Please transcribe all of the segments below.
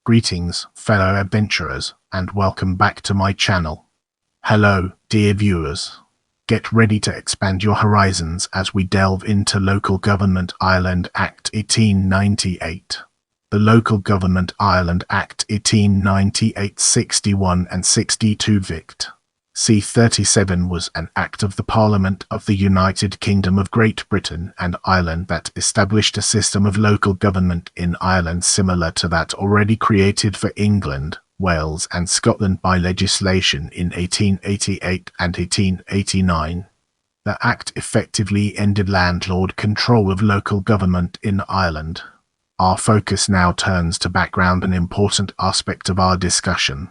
Greetings, fellow adventurers, and welcome back to my channel. Hello, dear viewers. Get ready to expand your horizons as we delve into Local Government Ireland Act 1898. The Local Government Ireland Act 1898 61 and 62 Vict. C-37 was an Act of the Parliament of the United Kingdom of Great Britain and Ireland that established a system of local government in Ireland similar to that already created for England, Wales and Scotland by legislation in 1888 and 1889. The Act effectively ended landlord control of local government in Ireland. Our focus now turns to background, an important aspect of our discussion.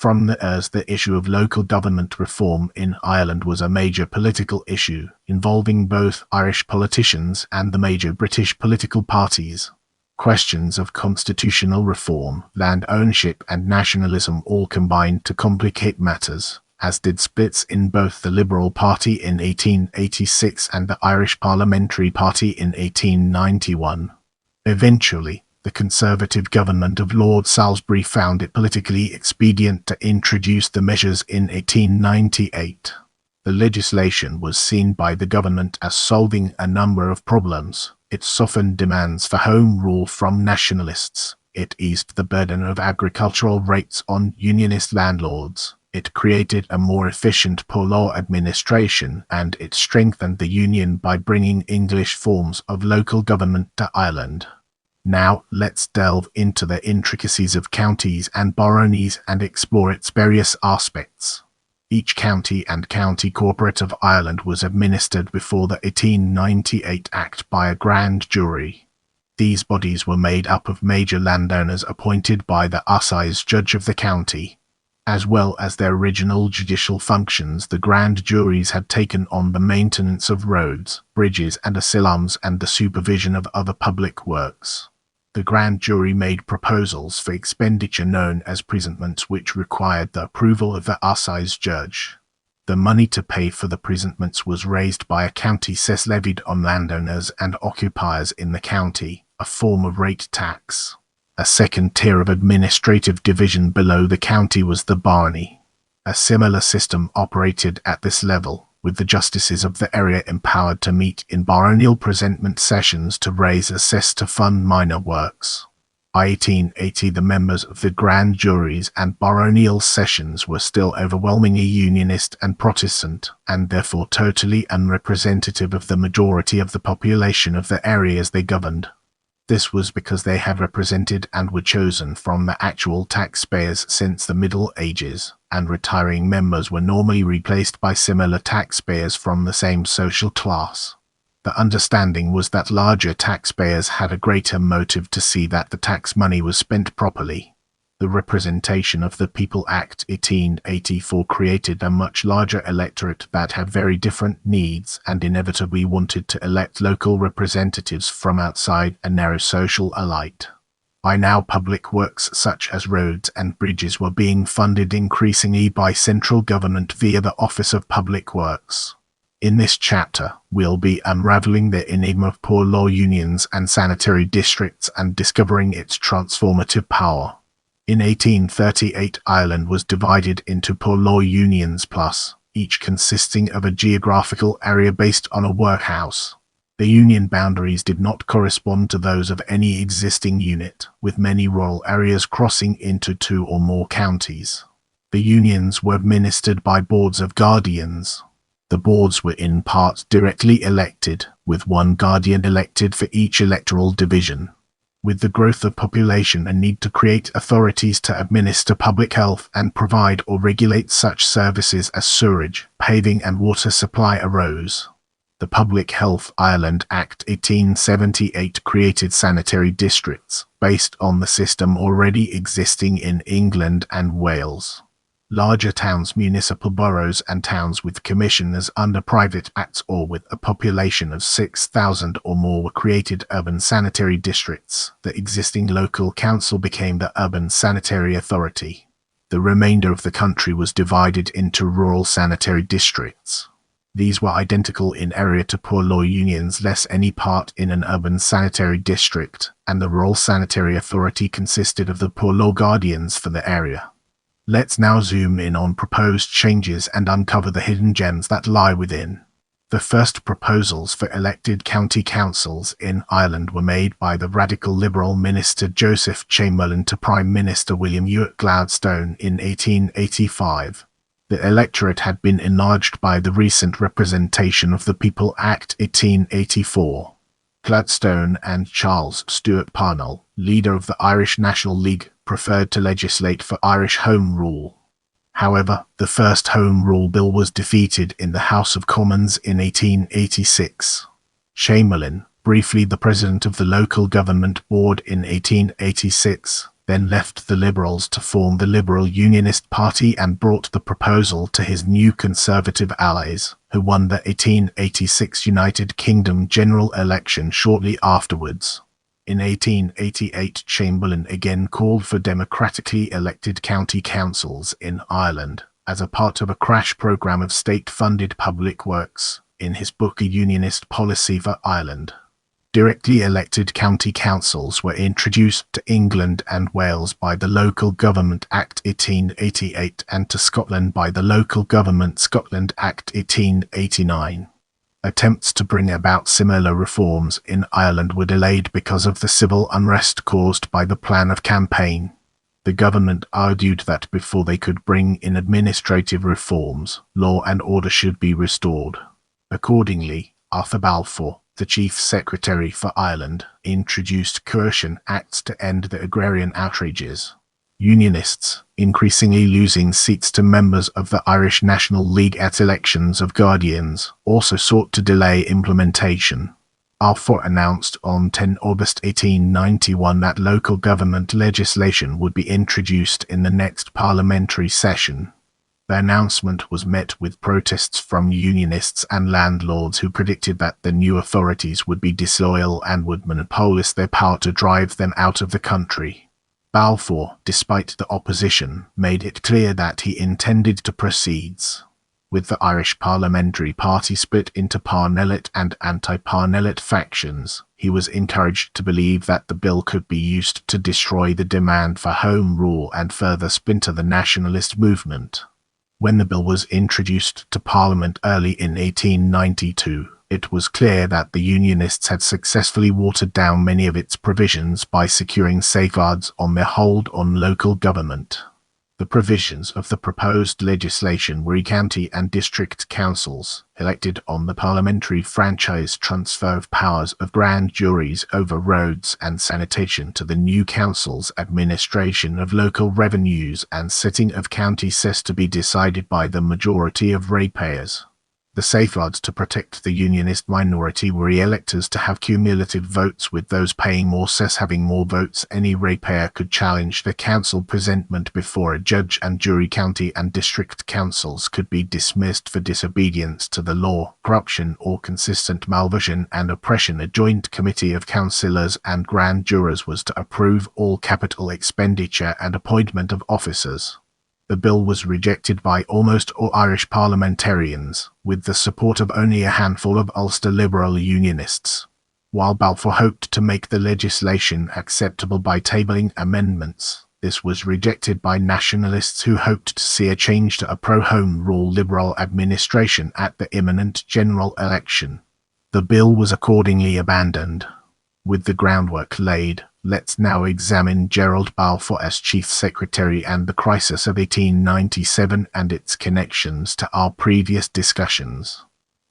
From the issue of local government reform in Ireland was a major political issue involving both Irish politicians and the major British political parties. Questions of constitutional reform, land ownership and nationalism all combined to complicate matters, as did splits in both the Liberal Party in 1886 and the Irish Parliamentary Party in 1891. Eventually, the Conservative government of Lord Salisbury found it politically expedient to introduce the measures in 1898. The legislation was seen by the government as solving a number of problems. It softened demands for home rule from nationalists. It eased the burden of agricultural rates on unionist landlords. It created a more efficient poor law administration, and it strengthened the union by bringing English forms of local government to Ireland. Now, let's delve into the intricacies of counties and baronies and explore its various aspects. Each county and county corporate of Ireland was administered before the 1898 Act by a grand jury. These bodies were made up of major landowners appointed by the assize judge of the county. As well as their original judicial functions, the grand juries had taken on the maintenance of roads, bridges and asylums and the supervision of other public works. The grand jury made proposals for expenditure known as presentiments, which required the approval of the assize judge. The money to pay for the presentiments was raised by a county cess levied on landowners and occupiers in the county, a form of rate tax. A second tier of administrative division below the county was the barony. A similar system operated at this level, with the justices of the area empowered to meet in baronial presentment sessions to raise assess to fund minor works. By 1880 the members of the grand juries and baronial sessions were still overwhelmingly unionist and Protestant, and therefore totally unrepresentative of the majority of the population of the areas they governed. This was because they had represented and were chosen from the actual taxpayers since the Middle Ages, and retiring members were normally replaced by similar taxpayers from the same social class. The understanding was that larger taxpayers had a greater motive to see that the tax money was spent properly. The Representation of the People Act 1884 created a much larger electorate that had very different needs and inevitably wanted to elect local representatives from outside a narrow social elite. By now public works such as roads and bridges were being funded increasingly by central government via the Office of Public Works. In this chapter, we'll be unraveling the enigma of poor law unions and sanitary districts and discovering its transformative power. In 1838 Ireland was divided into poor law unions plus, each consisting of a geographical area based on a workhouse. The union boundaries did not correspond to those of any existing unit, with many rural areas crossing into two or more counties. The unions were administered by boards of guardians. The boards were in part directly elected, with one guardian elected for each electoral division. With the growth of population and need to create authorities to administer public health and provide or regulate such services as sewerage, paving and water supply arose. The Public Health Ireland Act 1878 created sanitary districts, based on the system already existing in England and Wales. Larger towns, municipal boroughs and towns with commissioners under private acts or with a population of 6,000 or more were created urban sanitary districts. The existing local council became the Urban Sanitary Authority. The remainder of the country was divided into rural sanitary districts. These were identical in area to poor law unions less any part in an urban sanitary district, and the Rural Sanitary Authority consisted of the poor law guardians for the area. Let's now zoom in on proposed changes and uncover the hidden gems that lie within. The first proposals for elected county councils in Ireland were made by the radical Liberal Minister Joseph Chamberlain to Prime Minister William Ewart Gladstone in 1885. The electorate had been enlarged by the recent Representation of the People Act 1884. Gladstone and Charles Stewart Parnell, leader of the Irish National League, preferred to legislate for Irish Home Rule. However, the first Home Rule Bill was defeated in the House of Commons in 1886. Chamberlain, briefly the president of the Local Government Board in 1886, then left the Liberals to form the Liberal Unionist Party and brought the proposal to his new Conservative allies, who won the 1886 United Kingdom general election shortly afterwards. In 1888, Chamberlain again called for democratically elected county councils in Ireland, as a part of a crash programme of state-funded public works, in his book A Unionist Policy for Ireland. Directly elected county councils were introduced to England and Wales by the Local Government Act 1888 and to Scotland by the Local Government Scotland Act 1889. Attempts to bring about similar reforms in Ireland were delayed because of the civil unrest caused by the Plan of Campaign. The government argued that before they could bring in administrative reforms, law and order should be restored. Accordingly, Arthur Balfour, the Chief Secretary for Ireland, introduced coercion acts to end the agrarian outrages. Unionists, increasingly losing seats to members of the Irish National League at elections of guardians, also sought to delay implementation. Balfour announced on 10 August 1891 that local government legislation would be introduced in the next parliamentary session. The announcement was met with protests from unionists and landlords who predicted that the new authorities would be disloyal and would monopolize their power to drive them out of the country. Balfour, despite the opposition, made it clear that he intended to proceed. With the Irish Parliamentary Party split into Parnellite and anti-Parnellite factions, he was encouraged to believe that the bill could be used to destroy the demand for home rule and further splinter the nationalist movement. When the bill was introduced to Parliament early in 1892, it was clear that the Unionists had successfully watered down many of its provisions by securing safeguards on their hold on local government. The provisions of the proposed legislation were county and district councils, elected on the parliamentary franchise transfer of powers of grand juries over roads and sanitation to the new councils, administration of local revenues and setting of county cess to be decided by the majority of ratepayers. The safeguards to protect the Unionist minority were electors to have cumulative votes, with those paying more cess having more votes. Any ratepayer could challenge the council presentment before a judge, and jury county and district councils could be dismissed for disobedience to the law, corruption or consistent malversion and oppression. A joint committee of councillors and grand jurors was to approve all capital expenditure and appointment of officers. The bill was rejected by almost all Irish parliamentarians, with the support of only a handful of Ulster Liberal Unionists. While Balfour hoped to make the legislation acceptable by tabling amendments, this was rejected by nationalists who hoped to see a change to a pro-Home Rule Liberal administration at the imminent general election. The bill was accordingly abandoned. With the groundwork laid, let's now examine Gerald Balfour as Chief Secretary and the crisis of 1897 and its connections to our previous discussions.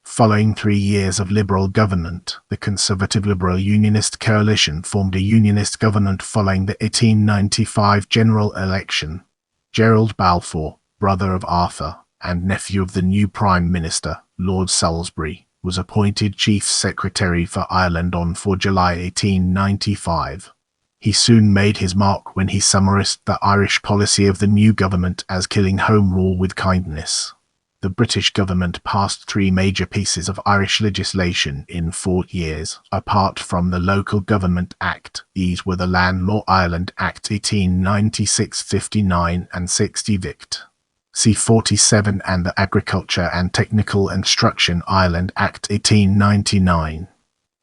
Following 3 years of Liberal government, the Conservative Liberal Unionist coalition formed a Unionist government following the 1895 general election. Gerald Balfour, brother of Arthur, and nephew of the new Prime Minister, Lord Salisbury, was appointed Chief Secretary for Ireland on 4 July 1895. He soon made his mark when he summarised the Irish policy of the new government as killing Home Rule with kindness. The British government passed 3 major pieces of Irish legislation in 4 years, apart from the Local Government Act. These were the Landlord Ireland Act 1896, 59 and 60 Vict. C-47 and the Agriculture and Technical Instruction Ireland Act 1899.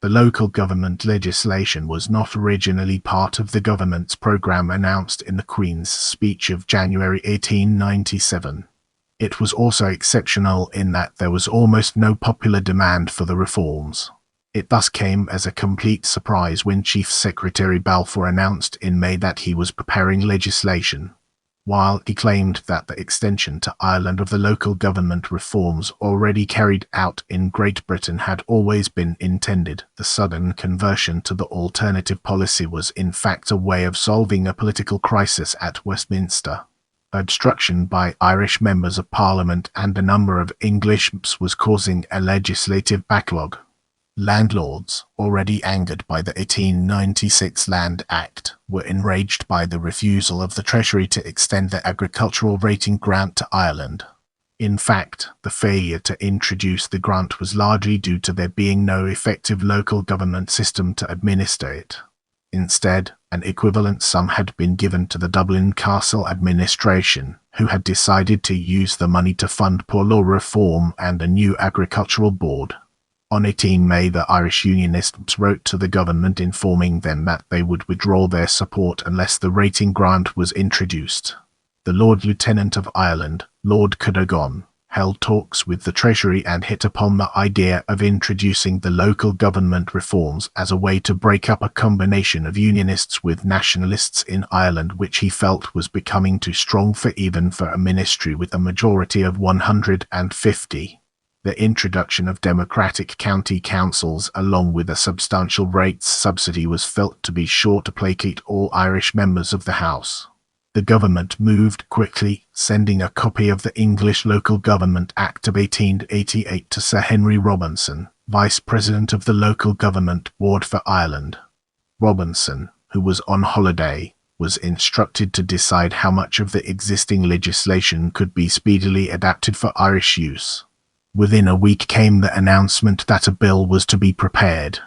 The local government legislation was not originally part of the government's programme announced in the Queen's Speech of January 1897. It was also exceptional in that there was almost no popular demand for the reforms. It thus came as a complete surprise when Chief Secretary Balfour announced in May that he was preparing legislation. While he claimed that the extension to Ireland of the local government reforms already carried out in Great Britain had always been intended, the sudden conversion to the alternative policy was in fact a way of solving a political crisis at Westminster. Obstruction by Irish members of Parliament and a number of English bishops was causing a legislative backlog. Landlords, already angered by the 1896 Land Act, were enraged by the refusal of the Treasury to extend the agricultural rating grant to Ireland. In fact, the failure to introduce the grant was largely due to there being no effective local government system to administer it. Instead, an equivalent sum had been given to the Dublin Castle administration, who had decided to use the money to fund poor law reform and a new agricultural board. On 18 May, the Irish Unionists wrote to the government informing them that they would withdraw their support unless the rating grant was introduced. The Lord Lieutenant of Ireland, Lord Cadogan, held talks with the Treasury and hit upon the idea of introducing the local government reforms as a way to break up a combination of Unionists with nationalists in Ireland, which he felt was becoming too strong even for a ministry with a majority of 150. The introduction of democratic county councils along with a substantial rates subsidy was felt to be sure to placate all Irish members of the House. The government moved quickly, sending a copy of the English Local Government Act of 1888 to Sir Henry Robinson, Vice President of the Local Government Board for Ireland. Robinson, who was on holiday, was instructed to decide how much of the existing legislation could be speedily adapted for Irish use. Within a week came the announcement that a bill was to be prepared.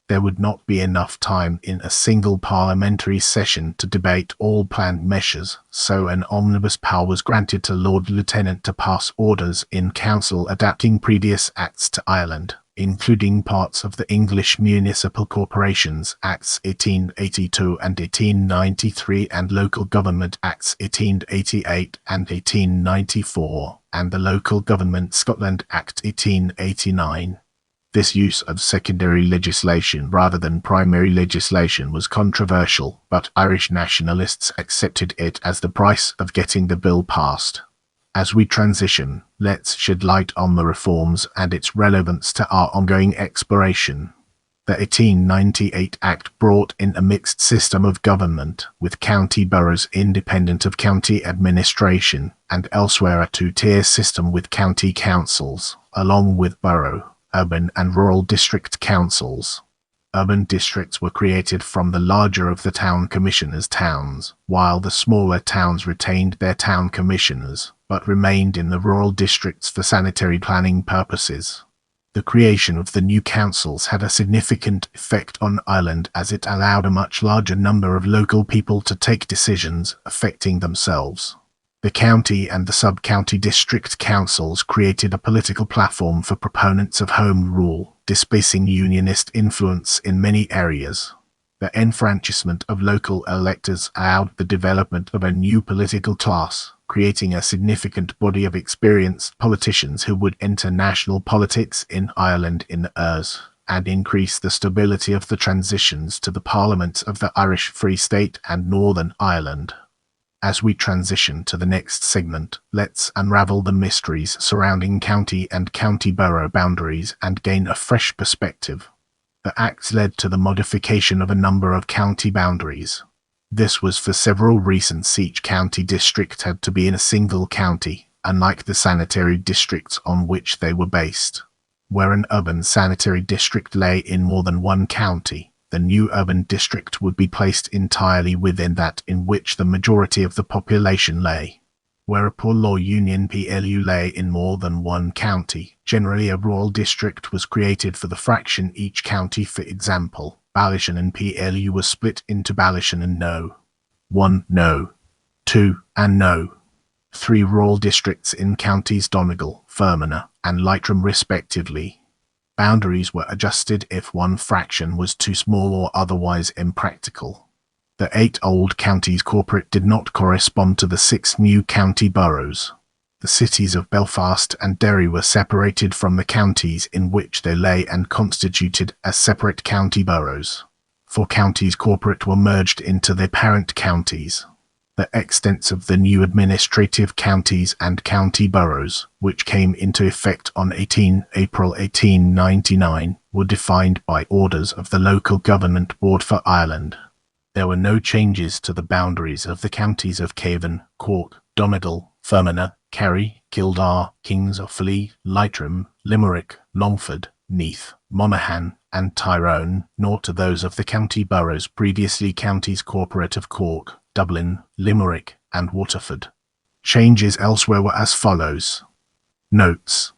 There would not be enough time in a single parliamentary session to debate all planned measures, so an omnibus power was granted to Lord Lieutenant to pass orders in council adapting previous acts to Ireland, including parts of the English Municipal Corporations Acts 1882 and 1893 and Local Government Acts 1888 and 1894, and the Local Government Scotland Act 1889. This use of secondary legislation rather than primary legislation was controversial, but Irish nationalists accepted it as the price of getting the bill passed. As we transition, let's shed light on the reforms and its relevance to our ongoing exploration. The 1898 Act brought in a mixed system of government, with county boroughs independent of county administration, and elsewhere a two-tier system with county councils, along with borough, urban and rural district councils. Urban districts were created from the larger of the town commissioners' towns, while the smaller towns retained their town commissioners, but remained in the rural districts for sanitary planning purposes. The creation of the new councils had a significant effect on Ireland as it allowed a much larger number of local people to take decisions affecting themselves. The county and the sub-county district councils created a political platform for proponents of home rule, displacing unionist influence in many areas. The enfranchisement of local electors allowed the development of a new political class, creating a significant body of experienced politicians who would enter national politics in Ireland in the ears, and increase the stability of the transitions to the parliaments of the Irish Free State and Northern Ireland. As we transition to the next segment, let's unravel the mysteries surrounding county and county borough boundaries and gain a fresh perspective. The Acts led to the modification of a number of county boundaries. This was for several reasons. Each county district had to be in a single county, unlike the sanitary districts on which they were based. Where an urban sanitary district lay in more than one county, the new urban district would be placed entirely within that in which the majority of the population lay. Where a poor law union PLU lay in more than one county, generally a rural district was created for the fraction each county. For example, Ballyshan and PLU were split into Ballyshan and No. 1 No. 2 and No. 3 rural districts in counties Donegal, Fermanagh, and Leitrim respectively. Boundaries were adjusted if one fraction was too small or otherwise impractical. The 8 old counties corporate did not correspond to the 6 new county boroughs. The cities of Belfast and Derry were separated from the counties in which they lay and constituted as separate county boroughs. 4 counties corporate were merged into their parent counties. The extents of the new administrative counties and county boroughs, which came into effect on 18 April 1899, were defined by orders of the Local Government Board for Ireland. There were no changes to the boundaries of the counties of Cavan, Cork, Donegal, Fermanagh, Kerry, Kildare, Kings of Offaly, Leitrim, Limerick, Longford, Neath, Monaghan, and Tyrone, nor to those of the county boroughs previously counties corporate of Cork, Dublin, Limerick, and Waterford. Changes elsewhere were as follows. Notes.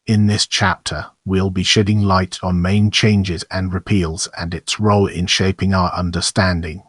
In this chapter, we'll be shedding light on main changes and repeals and its role in shaping our understanding.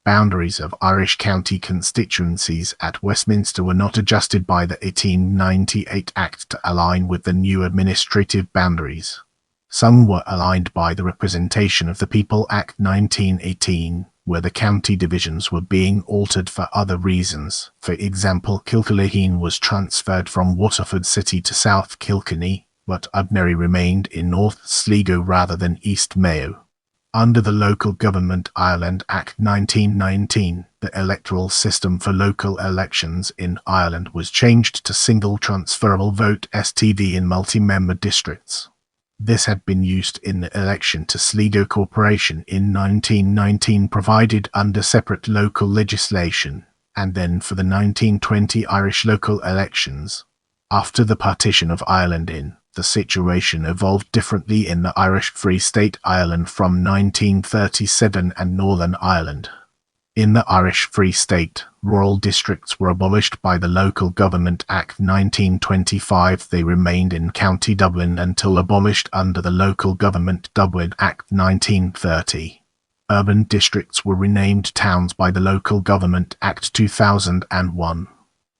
Boundaries of Irish county constituencies at Westminster were not adjusted by the 1898 Act to align with the new administrative boundaries. Some were aligned by the Representation of the People Act 1918, where the county divisions were being altered for other reasons. For example, Kilcallageen was transferred from Waterford City to South Kilkenny, but Abneri remained in North Sligo rather than East Mayo. Under the Local Government Ireland Act 1919, the electoral system for local elections in Ireland was changed to single transferable vote (STV) in multi-member districts. This had been used in the election to Sligo Corporation in 1919 provided under separate local legislation, and then for the 1920 Irish local elections. After the partition of Ireland the situation evolved differently in the Irish Free State Ireland from 1937 and Northern Ireland. In the Irish Free State, rural districts were abolished by the Local Government Act 1925. They remained in County Dublin until abolished under the Local Government Dublin Act 1930. Urban districts were renamed towns by the Local Government Act 2001.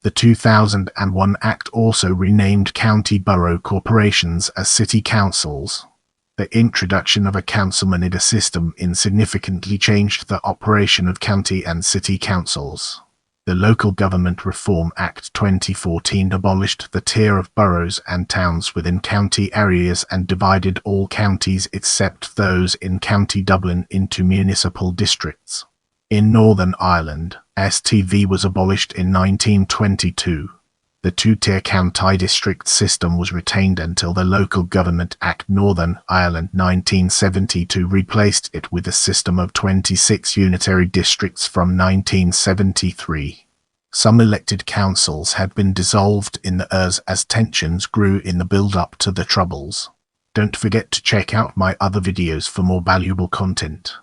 The 2001 Act also renamed county borough corporations as city councils. The introduction of a councilmanida system significantly changed the operation of county and city councils. The Local Government Reform Act 2014 abolished the tier of boroughs and towns within county areas and divided all counties except those in County Dublin into municipal districts. In Northern Ireland, STV was abolished in 1922. The 2-tier county district system was retained until the Local Government Act Northern Ireland 1972 replaced it with a system of 26 unitary districts from 1973. Some elected councils had been dissolved in the ears as tensions grew in the build-up to the Troubles. Don't forget to check out my other videos for more valuable content.